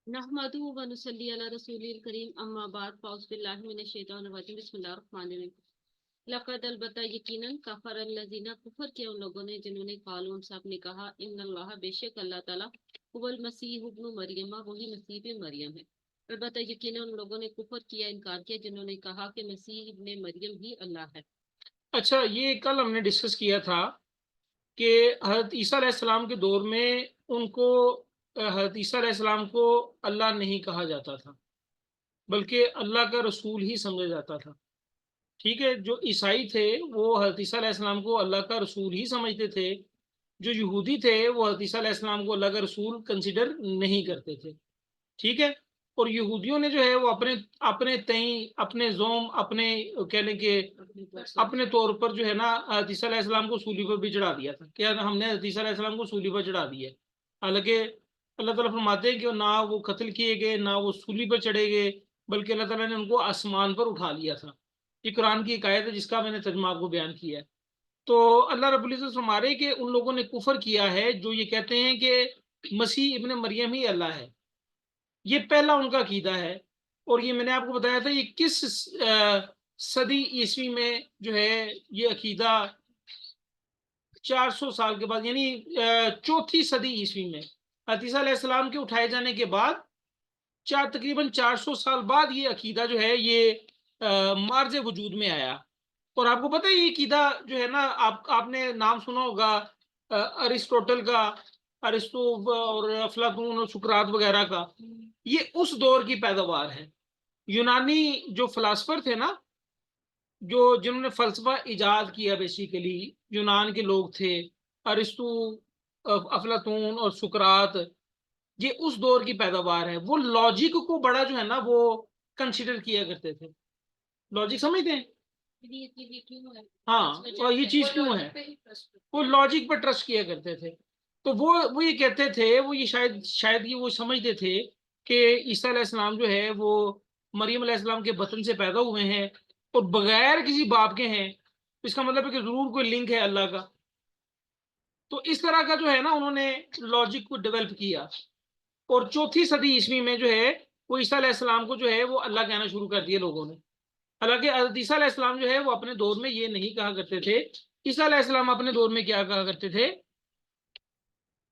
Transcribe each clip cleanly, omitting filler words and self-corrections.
نحمدہ و نصلی علی رسول الکریم اما بعد فاعوذ باللہ من الشیطان الرجیم بسم اللہ الرحمن الرحیم لقد البتہ یقیناً کفر الذین کفر کیا ان لوگوں نے جنہوں نے قالوا ان سب نے کہا ان اللہ بے شک اللہ تعالیٰ هو المسیح ابن مریم وہی مسیح ابن مریم ہے۔ البتہ یقیناً ان لوگوں نے کفر کیا انکار کیا جنہوں نے کہا کہ مسیح ابن مریم ہی اللہ ہے۔ اچھا، یہ کل ہم نے ڈسکس کیا تھا کہ حضرت عیسیٰ علیہ السلام کے دور میں ان کو حضرت عیسیٰ علیہ السلام کو اللہ نہیں کہا جاتا تھا، بلکہ اللہ کا رسول ہی سمجھا جاتا تھا۔ ٹھیک ہے، جو عیسائی تھے وہ حضرت عیسیٰ علیہ السلام کو اللہ کا رسول ہی سمجھتے تھے، جو یہودی تھے وہ حضرت عیسیٰ علیہ السلام کو اللہ کا رسول کنسیڈر نہیں کرتے تھے۔ ٹھیک ہے، اور یہودیوں نے جو ہے وہ اپنے تئیں اپنے زوم اپنے کہہ لیں کہ اپنے طور پر جو ہے نا حضرت عیسیٰ علیہ السلام کو صلیب پر بھی چڑھا دیا تھا کہ ہم نے حضرت عیسیٰ علیہ السلام کو صلیب پر چڑھا دیا ہے۔ حالانکہ اللہ تعالیٰ فرماتے ہیں کہ نہ وہ قتل کیے گئے نہ وہ صلیب پر چڑھے گئے، بلکہ اللہ تعالیٰ نے ان کو آسمان پر اٹھا لیا تھا۔ یہ قرآن کی ایک آیت ہے جس کا میں نے ترجمہ آپ کو بیان کیا ہے۔ تو اللہ رب العزت فرما رہے کہ ان لوگوں نے کفر کیا ہے جو یہ کہتے ہیں کہ مسیح ابن مریم ہی اللہ ہے۔ یہ پہلا ان کا عقیدہ ہے، اور یہ میں نے آپ کو بتایا تھا یہ کس صدی عیسوی میں جو ہے یہ عقیدہ 400 سال کے بعد، یعنی چوتھی صدی عیسوی میں حضرت عیسیٰ علیہ السلام کے اٹھائے جانے کے بعد تقریباً 400 سال بعد یہ عقیدہ جو ہے یہ مارز وجود میں آیا۔ اور آپ کو پتہ ہے یہ عقیدہ جو ہے نا آپ نے نام سنا ہوگا ارسطوٹل کا، ارسطو اور افلاطون اور سقراط وغیرہ کا۔ یہ اس دور کی پیداوار ہے۔ یونانی جو فلاسفر تھے نا، جنہوں نے فلسفہ ایجاد کیا، بیسیکلی یونان کے لوگ تھے، ارسطو، افلاطون اور سقراط، یہ اس دور کی پیداوار ہے۔ وہ لاجک کو بڑا جو ہے نا وہ کنسیڈر کیا کرتے تھے۔ لاجک سمجھتے ہیں؟ ہاں، اور یہ چیز کیوں ہے؟ وہ لاجک پر ٹرسٹ کیا کرتے تھے۔ تو وہ یہ کہتے تھے، وہ یہ شاید یہ وہ سمجھتے تھے کہ عیسیٰ علیہ السلام جو ہے وہ مریم علیہ السلام کے بطن سے پیدا ہوئے ہیں اور بغیر کسی باپ کے ہیں، اس کا مطلب ہے کہ ضرور کوئی لنک ہے اللہ کا۔ تو اس طرح کا جو ہے نا انہوں نے لاجک کو ڈیولپ کیا، اور چوتھی صدی عیسوی میں جو ہے وہ عیسیٰ علیہ السلام کو جو ہے وہ اللہ کہنا شروع کر دیا لوگوں نے۔ حالانکہ حضرت عیسیٰ علیہ السلام جو ہے وہ اپنے دور میں یہ نہیں کہا کرتے تھے۔ عیسیٰ علیہ السلام اپنے دور میں کیا کہا کرتے تھے؟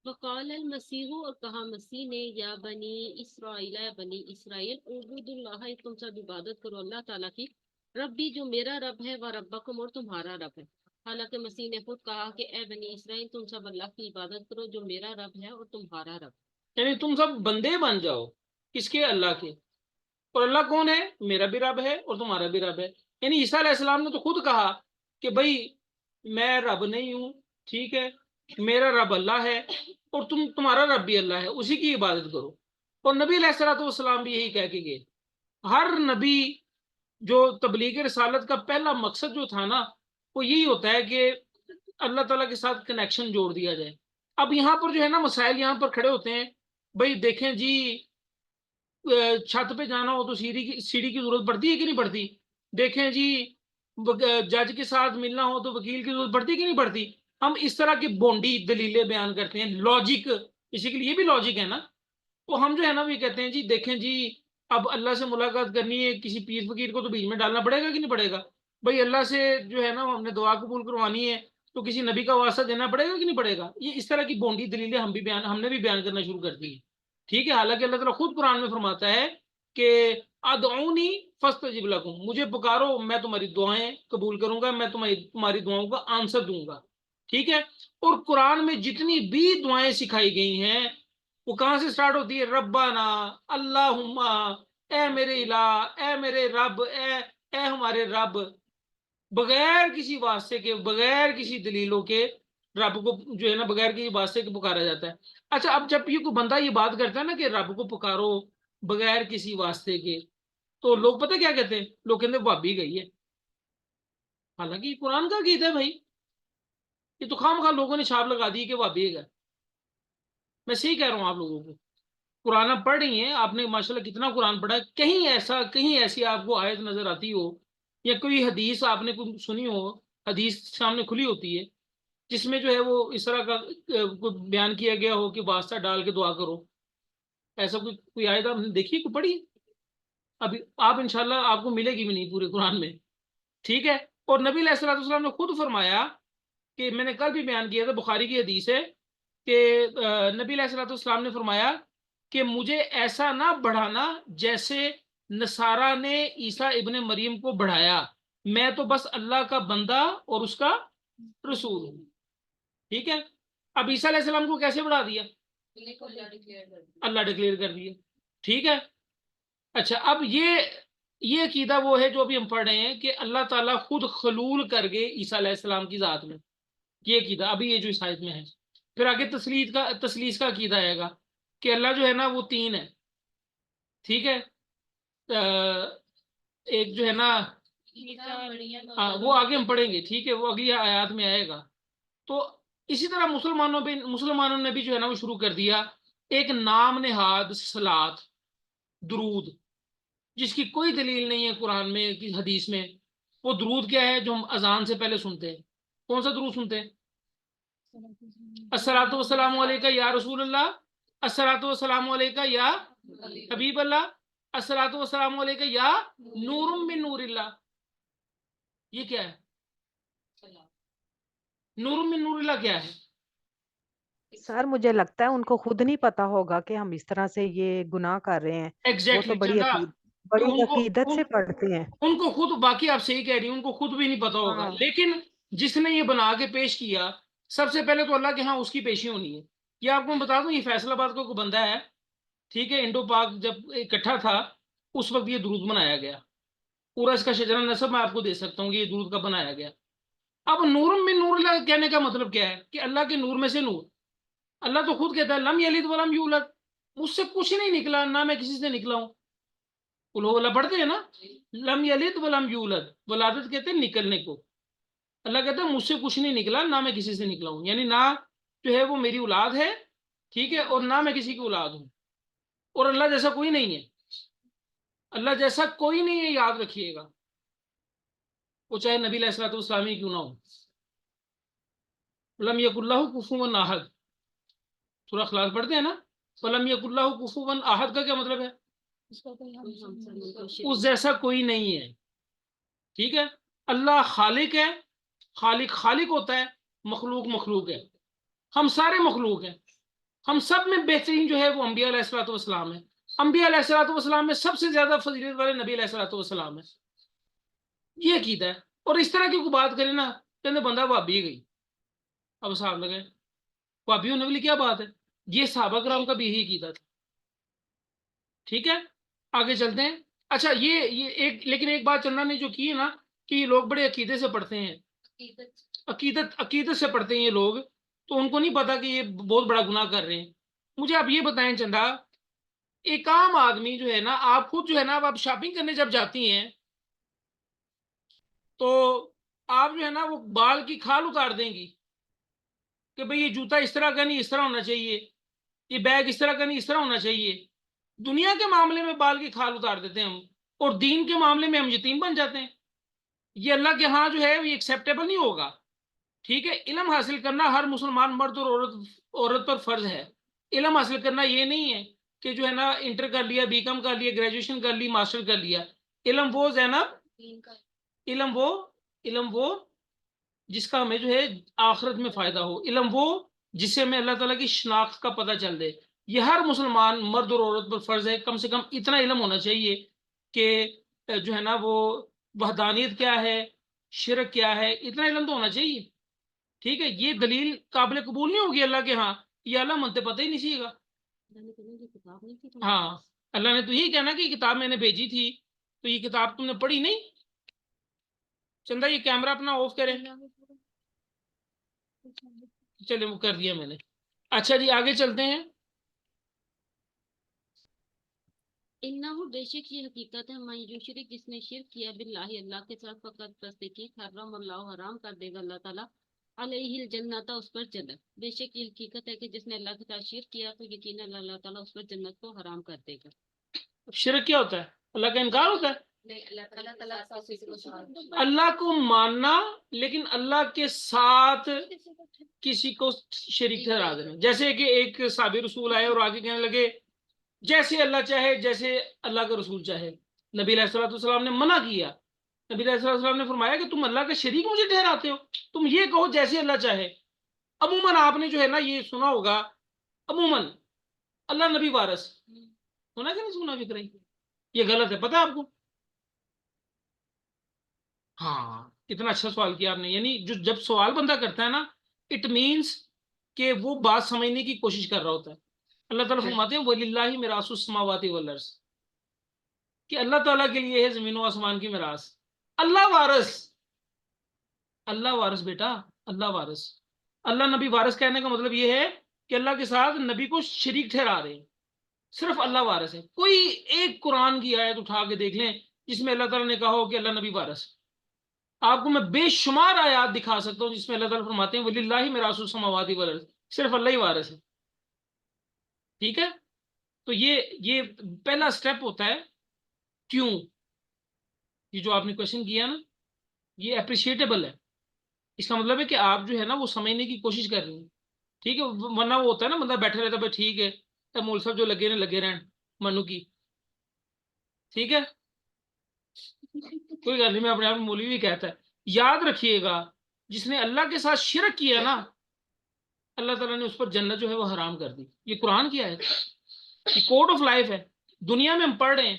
وقال المسیح، اور کہا مسیح نے، یا بنی اسرائیل، یا بنی اسرائیل، اعبدوا اللہ، تم سب عبادت کرو اللہ تعالیٰ کی، ربی جو میرا رب ہے، و ربکم اور تمہارا رب ہے۔ حالانکہ مسیح نے خود کہا کہ اے بنی اسرائیل تم سب اللہ کی عبادت کرو جو میرا رب ہے اور تمہارا رب، یعنی تم سب بندے بن جاؤ کس کے؟ اللہ کے۔ اور اللہ کون ہے؟ میرا بھی رب ہے اور تمہارا بھی رب ہے۔ یعنی عیسیٰ علیہ السلام نے تو خود کہا کہ بھائی میں رب نہیں ہوں، ٹھیک ہے، میرا رب اللہ ہے اور تمہارا رب بھی اللہ ہے، اسی کی عبادت کرو۔ اور نبی علیہ الصلوۃ والسلام بھی یہی کہہ کے گئے۔ ہر نبی جو تبلیغ رسالت کا پہلا مقصد جو تھا نا وہ یہی ہوتا ہے کہ اللہ تعالیٰ کے ساتھ کنیکشن جوڑ دیا جائے۔ اب یہاں پر جو ہے نا مسائل یہاں پر کھڑے ہوتے ہیں، بھائی دیکھیں جی چھت پہ جانا ہو تو سیڑھی کی ضرورت پڑتی ہے کہ نہیں پڑتی؟ دیکھیں جی جج کے ساتھ ملنا ہو تو وکیل کی ضرورت پڑتی ہے کہ نہیں پڑتی؟ ہم اس طرح کی بونڈی دلیلیں بیان کرتے ہیں، لاجک، اسی کے لیے بھی لاجک ہے نا۔ تو ہم جو ہے نا وہ کہتے ہیں جی دیکھیں جی اب اللہ سے ملاقات کرنی ہے، کسی پیر فقیر کو تو بیچ میں ڈالنا پڑے گا کہ نہیں پڑے گا؟ بھائی اللہ سے جو ہے نا ہم نے دعا قبول کروانی ہے تو کسی نبی کا واسطہ دینا پڑے گا کہ نہیں پڑے گا؟ یہ اس طرح کی بونڈی دلیلیں ہم نے بھی بیان کرنا شروع کر دی ہیں۔ ٹھیک ہے، حالانکہ اللہ تعالیٰ خود قرآن میں فرماتا ہے کہ ادعونی فاستجب لکم، مجھے پکارو میں تمہاری دعائیں قبول کروں گا، میں تمہاری دعاؤں کا آنسر دوں گا۔ ٹھیک ہے، اور قرآن میں جتنی بھی دعائیں سکھائی گئی ہیں وہ کہاں سے سٹارٹ ہوتی ہے؟ ربنا، اللہم، اے میرے الہ، اے میرے رب، اے ہمارے رب، بغیر کسی واسطے کے، بغیر کسی دلیلوں کے رب کو جو ہے نا بغیر کسی واسطے کے پکارا جاتا ہے۔ اچھا، اب جب یہ کوئی بندہ یہ بات کرتا ہے نا کہ رب کو پکارو بغیر کسی واسطے کے، تو لوگ پتہ کیا کہتے ہیں؟ لوگ کہتے ہیں بھابی گئی ہے۔ حالانکہ یہ قرآن کا عقیدہ ہے بھائی، یہ تو خام خواہ لوگوں نے چھاپ لگا دی کہ بھابی گئے۔ میں صحیح کہہ رہا ہوں آپ لوگوں کو، قرآن آپ پڑھ رہی ہیں، آپ نے ماشاءاللہ کتنا قرآن پڑھا ہے، کہیں ایسی آپ کو آیت نظر آتی ہو یا کوئی حدیث آپ نے کوئی سنی ہو، حدیث سامنے کھلی ہوتی ہے جس میں جو ہے وہ اس طرح کا بیان کیا گیا ہو کہ واسطہ ڈال کے دعا کرو؟ ایسا کوئی آیت آپ نے دیکھی، کوئی پڑھی؟ ابھی آپ انشاءاللہ آپ کو ملے گی بھی نہیں پورے قرآن میں، ٹھیک ہے. اور نبی علیہ الصلوۃ والسلام نے خود فرمایا کہ میں نے کل بھی بیان کیا تھا، بخاری کی حدیث ہے کہ نبی علیہ الصلوۃ والسلام نے فرمایا کہ مجھے ایسا نہ بڑھانا جیسے نصارہ نے عیسیٰ ابن مریم کو بڑھایا، میں تو بس اللہ کا بندہ اور اس کا رسول ہوں. ٹھیک ہے. اب عیسیٰ علیہ السلام کو کیسے بڑھا دیا؟ اللہ ڈکلیئر کر دیا. ٹھیک ہے. اچھا، اب یہ عقیدہ وہ ہے جو ابھی ہم پڑھ رہے ہیں کہ اللہ تعالیٰ خود خلول کر گئے عیسیٰ علیہ السلام کی ذات میں، یہ عقیدہ ابھی یہ جو اس آیت میں ہے. پھر آگے تثلیث کا عقیدہ آئے گا کہ اللہ جو ہے نا وہ تین ہے. ٹھیک ہے. ایک جو ہے نا وہ آگے ہم پڑھیں گے، ٹھیک ہے، وہ اگلی آیات میں آئے گا. تو اسی طرح مسلمانوں نے بھی جو ہے نا وہ شروع کر دیا ایک نام نہاد صلات، درود، جس کی کوئی دلیل نہیں ہے قرآن میں کہ حدیث میں. وہ درود کیا ہے جو ہم اذان سے پہلے سنتے ہیں؟ کون سا درود سنتے ہیں؟ الصلاۃ والسلام علیکہ یا رسول اللہ، الصلاۃ والسلام علیکہ یا حبیب اللہ، الصلاۃ والسلام علیکہ یا نور من نور اللہ. یہ کیا ہے؟ نور من نور اللہ کیا ہے؟ سر مجھے لگتا ہے ان کو خود نہیں پتا ہوگا کہ ہم اس طرح سے یہ گناہ کر رہے ہیں. وہ تو ایگزیکٹلی بڑی ان کو عقیدت سے پڑھتے ہیں. ان کو خود، باقی آپ صحیح کہہ رہی ہیں، ان کو خود بھی نہیں پتا ہوگا. ہاں. لیکن جس نے یہ بنا کے پیش کیا، سب سے پہلے تو اللہ کے ہاں اس کی پیشی ہونی ہے. یہ آپ کو میں بتا دوں، یہ فیصل آباد کا کوئی بندہ ہے، ٹھیک ہے، انڈو پاک جب اکٹھا تھا اس وقت یہ درود بنایا گیا. پورا اس کا شجرہ نسب میں آپ کو دے سکتا ہوں کہ یہ درود کا بنایا گیا. اب نور من نور اللہ کہنے کا مطلب کیا ہے؟ کہ اللہ کے نور میں سے نور. اللہ تو خود کہتا ہے لم یلد ولم یولد، مجھ سے کچھ نہیں نکلا، نہ میں کسی سے نکلا ہوں. اللہ پڑھتے ہیں نا، لم یلد ولم یولد، ولادت کہتے ہیں نکلنے کو. اللہ کہتا ہے مجھ سے کچھ نہیں نکلا، نہ میں کسی سے نکلا ہوں، یعنی نہ جو ہے وہ میری اولاد ہے، ٹھیک ہے، اور نہ میں کسی کی اولاد ہوں. اور اللہ جیسا کوئی نہیں ہے، اللہ جیسا کوئی نہیں ہے، یاد رکھیے گا، وہ چاہے نبی علیہ الصلوۃ والسلام ہی کیوں نہ ہو. لم یکن لہ کفوا احد، سورہ اخلاص پڑھتے ہیں نا، فلم یکن لہ کفوا احد کا کیا مطلب ہے؟ اس جیسا کوئی نہیں ہے. ٹھیک ہے. اللہ خالق ہے، خالق ہوتا ہے، مخلوق ہے. ہم سارے مخلوق ہیں. ہم سب میں بہترین جو ہے وہ انبیاء علیہ الصلوۃ والسلام ہے. انبیاء علیہ الصلوۃ والسلام میں سب سے زیادہ فضیلت والے نبی علیہ الصلوۃ والسلام ہے. یہ عقیدہ ہے. اور اس طرح کی کوئی بات کرے نا، کہتے بندہ وہابی گئی. اب صاحب لگے وہابی ہونے والی کیا بات ہے؟ یہ صحابہ کرام کا بھی یہی عقیدہ تھا. ٹھیک ہے. آگے چلتے ہیں. اچھا، یہ لیکن ایک بات چندہ نے جو کی ہے نا کہ یہ لوگ بڑے عقیدے سے پڑھتے ہیں، عقیدت سے پڑھتے ہیں یہ لوگ، تو ان کو نہیں پتا کہ یہ بہت بڑا گناہ کر رہے ہیں. مجھے آپ یہ بتائیں چندہ، ایک عام آدمی جو ہے نا، آپ خود جو ہے نا، آپ شاپنگ کرنے جب جاتی ہیں تو آپ جو ہے نا وہ بال کی کھال اتار دیں گی کہ بھئی یہ جوتا اس طرح کا نہیں، اس طرح ہونا چاہیے، یہ بیگ اس طرح کا نہیں، اس طرح ہونا چاہیے. دنیا کے معاملے میں بال کی کھال اتار دیتے ہیں ہم، اور دین کے معاملے میں ہم یتیم بن جاتے ہیں. یہ اللہ کے ہاں جو ہے یہ ایکسیپٹیبل نہیں ہوگا. ٹھیک ہے. علم حاصل کرنا ہر مسلمان مرد اور عورت پر فرض ہے. علم حاصل کرنا یہ نہیں ہے کہ جو ہے نا انٹر کر لیا، بی کام کر لیا، گریجویشن کر لی، ماسٹر کر لیا. علم وہ زینب، علم وہ جس کا ہمیں جو ہے آخرت میں فائدہ ہو. علم وہ جس سے ہمیں اللہ تعالیٰ کی شناخت کا پتہ چل دے. یہ ہر مسلمان مرد اور عورت پر فرض ہے. کم سے کم اتنا علم ہونا چاہیے کہ جو ہے نا وہ وحدانیت کیا ہے، شرک کیا ہے، اتنا علم تو ہونا چاہیے. ٹھیک ہے. یہ دلیل قابل قبول نہیں ہوگی اللہ کے ہاں، یہ اللہ منتے پتہ ہی نہیں چاہیے گا. ہاں، اللہ نے تو یہی کہنا کہ یہ کتاب میں نے بھیجی تھی، تو یہ کتاب تم نے پڑھی نہیں. چندہ یہ کیمرہ اپنا آف کریں. چلے وہ کر دیا میں نے. اچھا جی، آگے چلتے ہیں. انہو بے شک یہ حقیقت ہے، من یشرک جس نے شرک کیا باللہ اللہ کے ساتھ، فقط تصدیق حرم اللہ حرام کر دے گا اللہ تعالیٰ علیہ الجنت اس پر جنت. بے شک یہ حقیقت ہے کہ جس نے اللہ کے ساتھ شرک کیا تو یقیناً اللہ تعالیٰ اس پر جنت کو حرام کر دے گا. شرک کیا ہوتا ہے؟ اللہ کا انکار ہوتا ہے. اللہ کو ماننا لیکن اللہ کے ساتھ کسی کو شریک ٹھہرا دینا. جیسے کہ ایک صحابی رسول آئے اور آگے کہنے لگے جیسے اللہ چاہے، جیسے اللہ کا رسول چاہے. نبی علیہ الصلوۃ والسلام نے منع کیا. نبی علیہ الصلوۃ والسلام نے فرمایا کہ تم اللہ کا شریک مجھے ٹھہراتے ہو، تم یہ کہو جیسے اللہ چاہے. عموماً آپ نے جو ہے نا یہ سنا ہوگا، عموماً اللہ نبی وارث سنا کہ نہیں سنا فکر ہی؟ یہ غلط ہے، پتہ ہے آپ کو؟ ہاں، اتنا اچھا سوال کیا آپ نے. یعنی جو جب سوال بندہ کرتا ہے نا، اٹ مینس کہ وہ بات سمجھنے کی کوشش کر رہا ہوتا ہے. اللہ تعالیٰ فرماتے ہیں وَلِلَّهِ مِيرَاثُ السَّمَاوَاتِ وَالْأَرْضِ، کہ اللہ تعالیٰ کے لیے ہے زمین و آسمان کی میراث. اللہ وارث، اللہ وارث بیٹا، اللہ وارث. اللہ نبی وارث کہنے کا مطلب یہ ہے کہ اللہ کے ساتھ نبی کو شریک ٹھہرا رہے ہیں. صرف اللہ وارث ہے. کوئی ایک قرآن کی آیت اٹھا کے دیکھ لیں جس میں اللہ تعالیٰ نے کہا ہو کہ اللہ نبی وارث. آپ کو میں بے شمار آیات دکھا سکتا ہوں جس میں اللہ تعالیٰ فرماتے ہیں وَلِلَّهِ مِيرَاثُ السَّمَاوَاتِ وَالْأَرْضِ، صرف اللہ ہی وارث ہے. ٹھیک ہے، تو یہ پہلا سٹیپ ہوتا ہے. کیوں؟ یہ جو آپ نے کوشچن کیا نا، یہ اپریشیٹیبل ہے. اس کا مطلب ہے کہ آپ جو ہے نا وہ سمجھنے کی کوشش کر رہی ہیں. ٹھیک ہے، ورنہ وہ ہوتا ہے نا بندہ بیٹھے رہتا ہے ٹھیک ہے مول صاحب جو لگے رہے لگے رہن منو کی. ٹھیک ہے، کوئی گل نہیں، میں اپنے آپ مولوی بھی کہتا ہے. یاد رکھیے گا، جس نے اللہ کے ساتھ شرک کیا نا، اللہ تعالیٰ نے اس پر جنت جو ہے وہ حرام کر دی. یہ قرآن کی آیت ہے، یہ کوڈ آف لائف ہے. دنیا میں ہم پڑھ رہے ہیں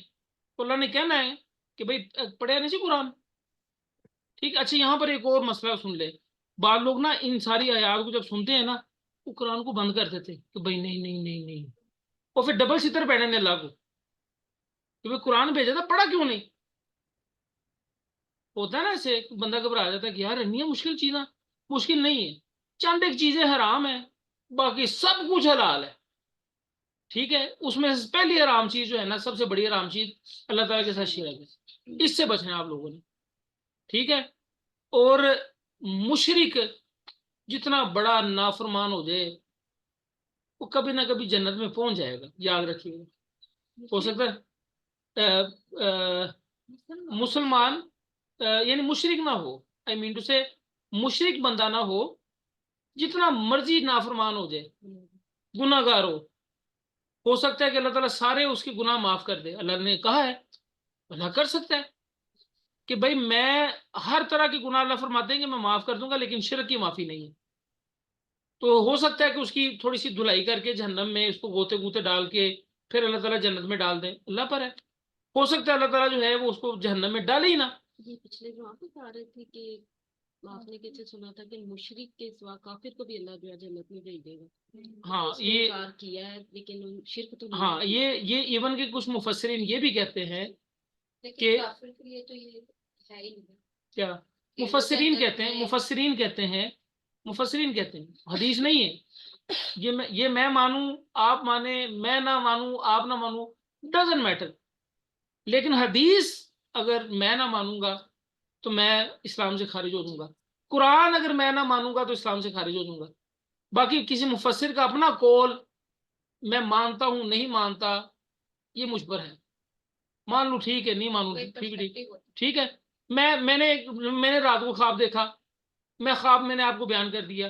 تو اللہ نے کہنا ہے کہ بھائی پڑھے نہیں سی قرآن. ٹھیک ہے، اچھا یہاں پر ایک اور مسئلہ سن لے. بعض لوگ نا ان ساری آیات کو جب سنتے ہیں نا، وہ قرآن کو بند کر دیتے کہ بھائی نہیں نہیں نہیں نہیں، اور پھر ڈبل ستر پہنے اللہ کو کہ بھائی قرآن بھیجا تھا پڑھا کیوں نہیں. ہوتا ہے نا ایسے، بندہ گھبرا جاتا ہے کہ یار اتنی مشکل چیزاں. مشکل نہیں ہے، چند ایک چیزیں حرام ہیں، باقی سب کچھ حلال ہے. ٹھیک ہے، اس میں سے پہلی حرام چیز جو ہے نا، سب سے بڑی حرام چیز اللہ تعالیٰ کے ساتھ شرک ہے. اس سے بچنا آپ لوگوں نے. ٹھیک ہے، اور مشرک جتنا بڑا نافرمان ہو جائے وہ کبھی نہ کبھی جنت میں پہنچ جائے گا، یاد رکھیے گا. ہو سکتا ہے مسلمان یعنی مشرک نہ ہو، آئی مین ٹو سے مشرک بندہ نہ ہو، جتنا مرضی نافرمان ہو جائے، گناہ گار ہو سکتا ہے کہ اللہ تعالیٰ سارے اس کے گناہ معاف کر دے. اللہ نے کہا ہے، اللہ کر سکتا ہے کہ بھائی میں ہر طرح کے گناہ، اللہ فرماتے ہیں کہ میں معاف کر دوں گا، لیکن شرک کی معافی نہیں ہے. تو ہو سکتا ہے کہ اس کی تھوڑی سی دھلائی کر کے جہنم میں اس کو گوتے گوتے ڈال کے پھر اللہ تعالیٰ جنت میں ڈال دیں، اللہ پر ہے. ہو سکتا ہے اللہ تعالیٰ جو ہے وہ اس کو جہنم میں ڈالے ہی نہ. جی پچھلے جو آپ بتا رہے تھے کہ آپ نے کسی سنا تھا کہ مشرک کے سوا کافر کو بھی اللہ جو ہے جنت میں بھیج دے گا. ہاں اس نے یہ انکار کیا ہے لیکن شرک تو نہیں ہاں کیا. یہ ایون کے کچھ مفسرین یہ بھی کہتے ہیں لیکن کہ کافر کے لیے تو یہ ہے ہی نہیں. کیا کہ وہ مفسرین جنت کہتے ہیں، میں- مفسرین کہتے ہیں حدیث نہیں ہے. یہ میں مانوں آپ مانے، میں نہ مانوں آپ نہ مانوں، ڈزنٹ میٹر. لیکن حدیث اگر میں نہ مانوں گا تو میں اسلام سے خارج ہو جاؤں گا. قرآن اگر میں نہ مانوں گا تو اسلام سے خارج ہو جاؤں گا. باقی کسی مفسر کا اپنا قول میں مانتا ہوں نہیں مانتا، یہ مجھ پر ہے. مان لو ٹھیک ہے، نہیں مانوں ٹھیک ہے. میں نے رات کو خواب دیکھا، میں خواب میں نے آپ کو بیان کر دیا،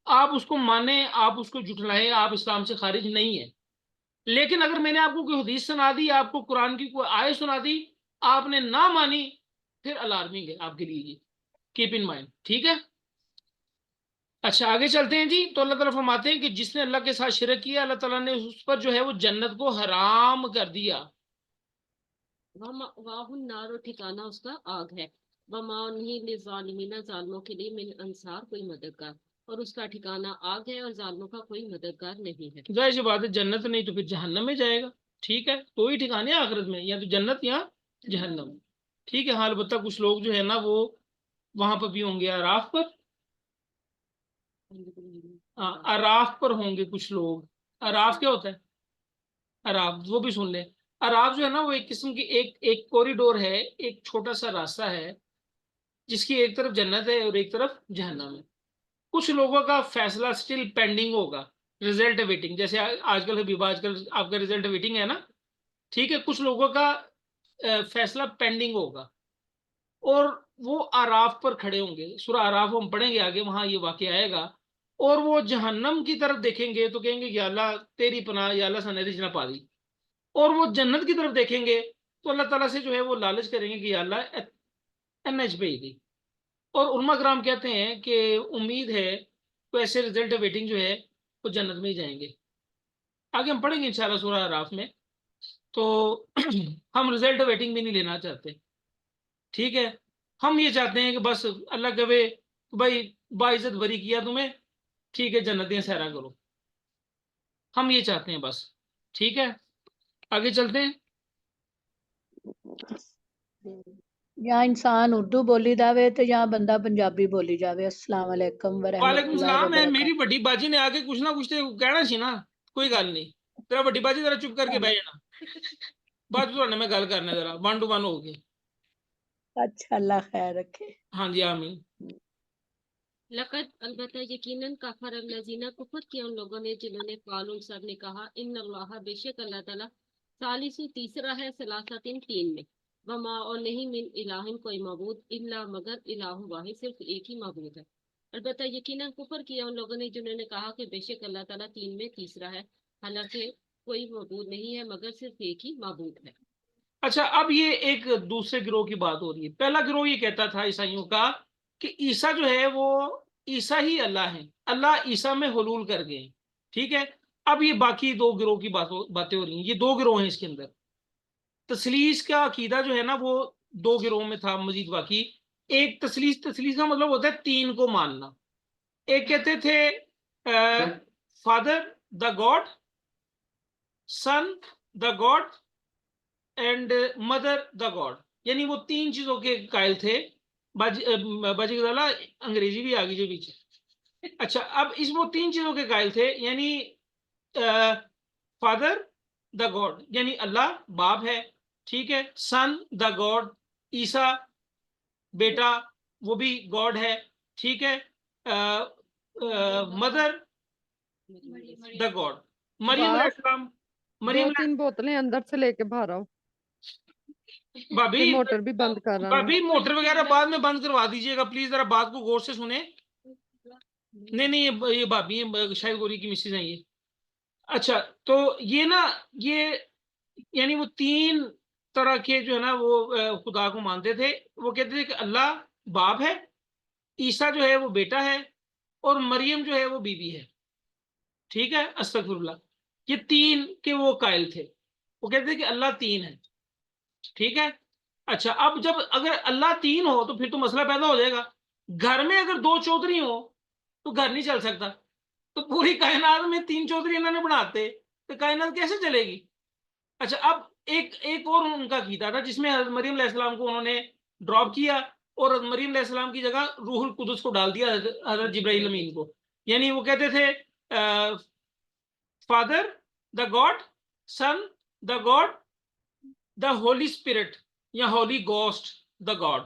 آپ اس کو مانیں آپ اس کو جھٹلائیں، آپ اسلام سے خارج نہیں ہیں. لیکن اگر میں نے آپ کو کوئی حدیث سنا دی، آپ کو قرآن کی کوئی آیت سنا دی، آپ نے نہ مانی، پھر الارمنگ ہے آپ کے لیے. Keep in mind. ٹھیک ہے، اچھا آگے چلتے ہیں جی. تو اللہ تعالیٰ فرماتے ہیں کہ جس نے اللہ کے ساتھ شرک کیا، اللہ تعالیٰ نے اس پر جو ہے وہ جنت کو حرام کر دیا. واہ النار، اور ٹھکانہ اس کا آگ ہے. وما نہیں للظالمین، ظالموں کے لیے من انصار، کوئی مددگار. اور اس کا ٹھکانہ آگ ہے اور ظالموں کا کوئی مددگار نہیں ہے. ظاہر سی بات ہے، جنت نہیں تو پھر جہنم میں جائے گا. ٹھیک ہے، تو ہی ٹھکانے آخرت میں، یا تو جنت یا جہنم. ٹھیک ہے، ہاں البتہ کچھ لوگ جو ہے نا وہ وہاں پر بھی ہوں گے، اعراف پر. ہاں اعراف پر ہوں گے کچھ لوگ. اعراف کیا ہوتا ہے؟ اعراف وہ بھی سن لیں. اعراف جو ہے نا وہ ایک قسم کی ایک کوریڈور ہے، ایک چھوٹا سا راستہ ہے جس کی ایک طرف جنت ہے اور ایک طرف جہنم ہے. کچھ لوگوں کا فیصلہ سٹل پینڈنگ ہوگا، ریزلٹ ویٹنگ. جیسے آج کل آپ کا ریزلٹ ویٹنگ ہے نا. ٹھیک ہے، کچھ لوگوں کا فیصلہ پینڈنگ ہوگا اور وہ اعراف پر کھڑے ہوں گے. سورہ اعراف ہم پڑھیں گے آگے، وہاں یہ واقعہ آئے گا. اور وہ جہنم کی طرف دیکھیں گے تو کہیں گے یا اللہ تیری پناہ، یا اللہ سنیدی جنا پا دی. اور وہ جنت کی طرف دیکھیں گے تو اللہ تعالیٰ سے جو ہے وہ لالچ کریں گے کہ یا اللہ NH پہ ہی دی. اور علماء کرام کہتے ہیں کہ امید ہے تو ایسے رزلٹ ویٹنگ جو ہے وہ جنت میں ہی جائیں گے. آگے ہم پڑھیں گے انشاءاللہ سورہ اعراف میں. تو ہم رزلٹ ویٹنگ بھی نہیں لینا چاہتے. ٹھیک ہے, ہم یہ چاہتے ہیں کہ بس اللہ کہے بھائی باعزت بری کیا تمہیں, ٹھیک ہے جنتیں سیرا کرو. ہم یہ چاہتے ہیں بس. ٹھیک ہے, آگے چلتے ہیں. یا انسان اردو بولی جاوے تو یا بندہ پنجابی بولی جاوے. السلام علیکم ورحمۃ وعلیکم اللہ السلام. ہے میری وبرکاتہ. بڑی باجی نے آگے کچھ نہ کچھ تو کہنا سی نا, کوئی گل نہیں. تیرا بڑی باجی ذرا چپ کر کے بہ جانا, بعد میں گل کرنا ذرا 1 to 1 ہو کے. اچھا, اللہ خیر رکھے. ہاں جی آمین. لقد البتہ یقیناً کفر الذین کفر کیا ان لوگوں نے جنہوں نے قال ان سب نے کہا ان اللہ بے شک اللہ تعالیٰ ثالث تیسرا ہے ثلاثۃ تین میں, وما اور نہیں من الہ کوئی معبود الا مگر الہ واحد صرف ایک ہی معبود ہے. البتہ یقیناً کفر کیا ان لوگوں نے جنہوں نے کہا کہ بے شک اللہ تعالیٰ تین میں تیسرا ہے, حالانکہ کوئی معبود نہیں ہے مگر صرف ایک ہی معبود ہے. اچھا, اب یہ ایک دوسرے گروہ کی بات ہو رہی ہے. پہلا گروہ یہ کہتا تھا عیسائیوں کا کہ عیسیٰ جو ہے وہ عیسیٰ ہی اللہ ہیں, اللہ عیسیٰ میں حلول کر گئے. ٹھیک ہے, اب یہ باقی 2 گروہ کی باتیں ہو رہی ہیں. یہ 2 گروہ ہیں اس کے اندر. تثلیث کا عقیدہ جو ہے نا وہ 2 گروہ میں تھا مزید باقی. ایک تثلیث کا مطلب ہوتا ہے 3 کو ماننا. ایک کہتے تھے father the God, son the God and mother the God, یعنی وہ 3 چیزوں کے قائل تھے. باجی گزالا انگریزی بھی آگی جو پیچھے. اچھا, اب اس وہ 3 چیزوں کے قائل تھے, یعنی فادر دا گاڈ یعنی اللہ باپ ہے. ٹھیک ہے, سن دا گاڈ عیسیٰ بیٹا وہ بھی گاڈ ہے. ٹھیک ہے, مدر دا گاڈ مریم علیہ السلام. مریم 2-3 بوتلیں اندر سے لے کے باہر آؤ. بھابھی یہ موٹر بھی بند کر رہا ہوں. بھابھی موٹر وغیرہ بعد میں بند کروا دیجیے گا پلیز, ذرا بات کو غور سے سنیں. نہیں یہ بھابھی شاید گوری کی مسز ہیں یہ. اچھا, تو یہ نا یہ یعنی وہ 3 طرح کے جو ہے نا وہ خدا کو مانتے تھے. وہ کہتے تھے کہ اللہ باپ ہے, عیسیٰ جو ہے وہ بیٹا ہے, اور مریم جو ہے وہ بیوی ہے. ٹھیک ہے, استغفر اللہ. یہ 3 کے وہ قائل تھے. وہ کہتے تھے کہ اللہ 3 ہے. ٹھیک ہے. اچھا, اب جب اگر اللہ 3 ہو تو پھر تو مسئلہ پیدا ہو جائے گا. گھر میں اگر 2 چودھری ہو تو گھر نہیں چل سکتا. تو پوری کائنات میں 3 چودھری انہوں نے بناتے تو کائنات کیسے چلے گی. اچھا, اب ایک اور ان کا عقیدہ تھا جس میں حضرت مریم علیہ السلام کو انہوں نے ڈراپ کیا اور حضرت مریم علیہ السلام کی جگہ روح القدس کو ڈال دیا, حضرت جبرائیل امین کو. یعنی وہ کہتے تھے father the God, son the God, the holy spirit یا ہولی گوسٹ دا گاڈ.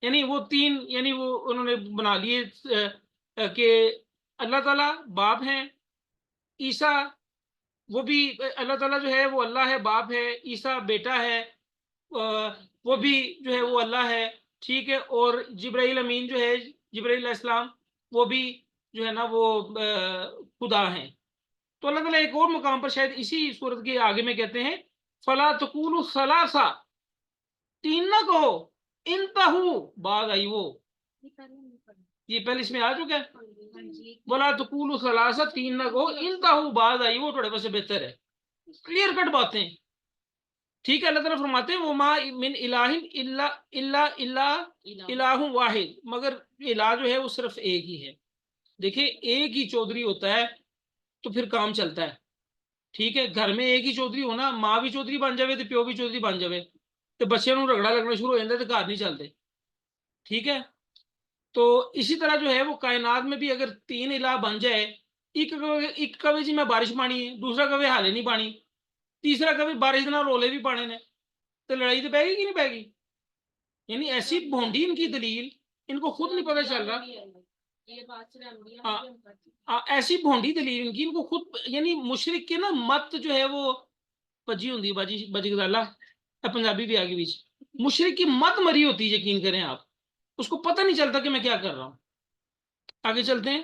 یعنی وہ 3 یعنی وہ انہوں نے بنا لیے کہ اللہ تعالیٰ باپ ہیں, عیسیٰ وہ بھی اللہ تعالیٰ جو ہے وہ اللہ ہے باپ ہے, عیسیٰ بیٹا ہے وہ بھی جو ہے وہ اللہ ہے. ٹھیک ہے, اور جبرائیل امین جو ہے جبرائیل علیہ السلام وہ بھی جو ہے نا وہ خدا ہیں. تو اللہ تعالیٰ ایک اور مقام پر شاید اسی صورت کے آگے میں کہتے ہیں فلا تقولوا ثلاثہ, 3 نہ کہو, انتہو بعد آئی وہ, یہ پہلے اس میں آ چکا ہے. ولا تقولوا ثلاثہ, 3 نہ کہو, انتہو بعد آئی وہ تھوڑے بس بہتر ہے. کلیئر کٹ باتیں. ٹھیک ہے, اللہ تعالیٰ فرماتے ہیں وما من الہ الا الہ واحد, مگر الہ جو ہے وہ صرف ایک ہی ہے. دیکھیں ایک ہی چودھری ہوتا ہے تو پھر کام چلتا ہے. ٹھیک ہے, گھر میں ایک ہی چودھری ہونا, ماں بھی چودھری بن جائے تو پیو بھی چودھری بن جائے تو بچے نوں رگڑا لگنا شروع ہو جاتا ہے تو گھر نہیں چلتے. ٹھیک ہے, تو اسی طرح جو ہے وہ کائنات میں بھی اگر 3 الہ بن جائے, ایک کہے جی میں بارش پانی ہے, دوسرا کہے حالے نہیں پانی, تیسرا کبھی بارش نہ رولے بھی پانے نے, تو لڑائی تو پہ گی کہ نہیں پہ گی. یعنی ایسی بھونڈی ان کی دلیل, ان کو خود نہیں پتہ چل رہا. ایسی بھونڈی دلیل ان کی, ان کو خود یعنی مشرک کے نا مت جو ہے وہ پجی ہوتی ہے. باجی گزالا پنجابی بھی آگے بیچ, مشرک کی مت مری ہوتی ہے, یقین کریں آپ, اس کو پتہ نہیں چلتا کہ میں کیا کر رہا ہوں. آگے چلتے ہیں.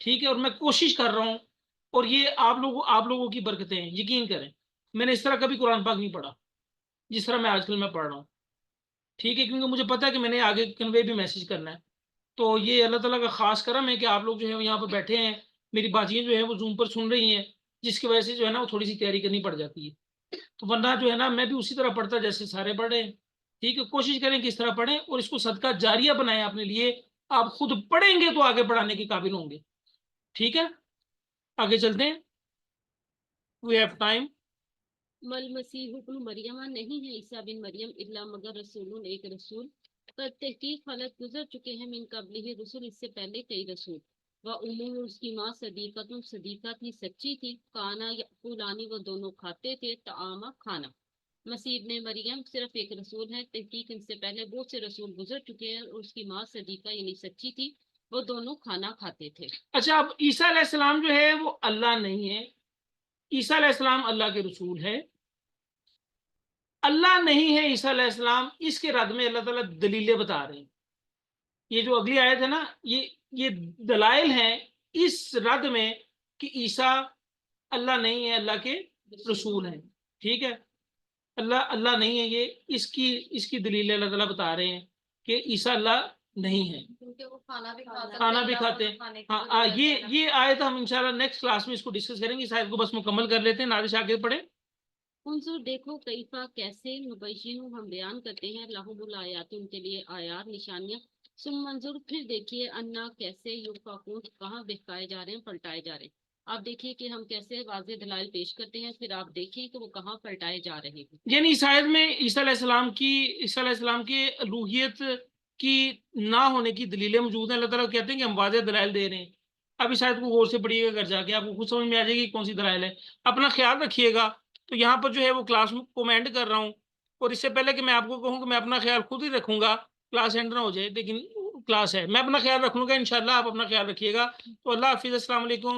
ٹھیک ہے، اور میں کوشش کر رہا ہوں، اور یہ آپ لوگوں کی برکتیں ہیں، یقین کریں میں نے اس طرح کبھی قرآن پاک نہیں پڑھا جس طرح میں آج کل میں پڑھ رہا ہوں، ٹھیک ہے، کیونکہ مجھے پتا ہے کہ میں نے آگے کنوے بھی میسج کرنا ہے. تو یہ اللہ تعالیٰ کا خاص کرم ہے کہ آپ لوگ جو ہے یہاں پر بیٹھے ہیں، میری باتیں جو ہے وہ زوم پر سن رہی ہیں، جس کی وجہ سے جو ہے نا وہ تھوڑی سی تیاری کرنی پڑ جاتی ہے. تو ورنہ جو ہے نا میں بھی اسی طرح پڑھتا جیسے سارے پڑھ رہے ہیں. ٹھیک ہے، کوشش کریں کہ اس طرح پڑھیں اور اس کو صدقہ جاریہ بنائیں اپنے لیے. آپ خود پڑھیں گے تو آگے پڑھانے کے قابل ہوں گے. ٹھیک ہے، آگے چلتے ہیں. We have time. مل مسیح ابن مریم نہیں ہے عیسیٰ بن مریم الا مگر رسول ایک رسول. پر تحقیق خلق گزر چکے ہیں من قبل ہی رسول، اس سے پہلے کئی رسول. وہ امور اس کی ماں صدیقہ تھی، سچی تھی. کانا یاکلانی، وہ دونوں کھاتے تھے طعام کھانا. مسیح ابن مریم صرف ایک رسول ہے. تحقیق ان سے پہلے بہت سے رسول گزر چکے ہیں اور اس کی ماں صدیقہ یعنی سچی تھی، وہ دونوں کھانا کھاتے تھے. اچھا، اب عیسیٰ علیہ السلام جو ہے وہ اللہ نہیں ہے. عیسیٰ علیہ السلام اللہ کے رسول ہے. اللہ نہیں ہے عیسیٰ علیہ السلام، اس کے رد میں اللہ تعالیٰ دلیلیں بتا رہے ہیں. یہ جو اگلی آیت ہے نا، یہ دلائل ہیں اس رد میں کہ عیسیٰ اللہ نہیں ہے، اللہ کے رسول ہیں. ٹھیک ہے، اللہ نہیں ہے، یہ اس کی دلیل اللہ تعالیٰ بتا رہے ہیں کہ عیسیٰ اللہ نہیں ہے. کیونکہ وہ کھانا بھی کھانا بھی کھاتے ہیں. ہاں، یہ آیت ہم انشاءاللہ نیکسٹ کلاس میں اس کو ڈسکس کریں گے. اس آیت کو بس مکمل کر لیتے ہیں. نادش آگے پڑھیں. انظر دیکھو کیفا کیسے نبیین ہم بیان کرتے ہیں لہم الآیات ان کے لیے آیات نشانیاں. ثم منظور پھر دیکھیے انا کیسے یوفقون کہاں بہکائے جا رہے ہیں، پلٹائے جا رہے ہیں. آپ دیکھیے کہ ہم کیسے واضح دلائل پیش کرتے ہیں، پھر آپ دیکھیں کہ وہ کہاں پلٹائے جا رہے ہیں. یعنی اس آیت میں عیسیٰ علیہ السلام کی الوہیت کی نہ ہونے کی دلیلیں موجود ہیں. اللہ تعالیٰ کہتے ہیں کہ ہم واضح دلائل دے رہے ہیں. اب اس آیت کو غور سے پڑھیے گا گھر جا کے، آپ کو خود سمجھ میں آ جائے گی کون سی دلائل ہے. اپنا خیال رکھیے گا. تو یہاں پر جو ہے وہ کلاس کو میں اینڈ کر رہا ہوں، اور اس سے پہلے کہ میں آپ کو کہوں کہ میں اپنا خیال خود ہی رکھوں گا، کلاس اینڈ نہ ہو جائے، لیکن کلاس ہے، میں اپنا خیال رکھوں گا انشاءاللہ. آپ اپنا خیال رکھیے گا. تو اللہ حافظ، السلام علیکم.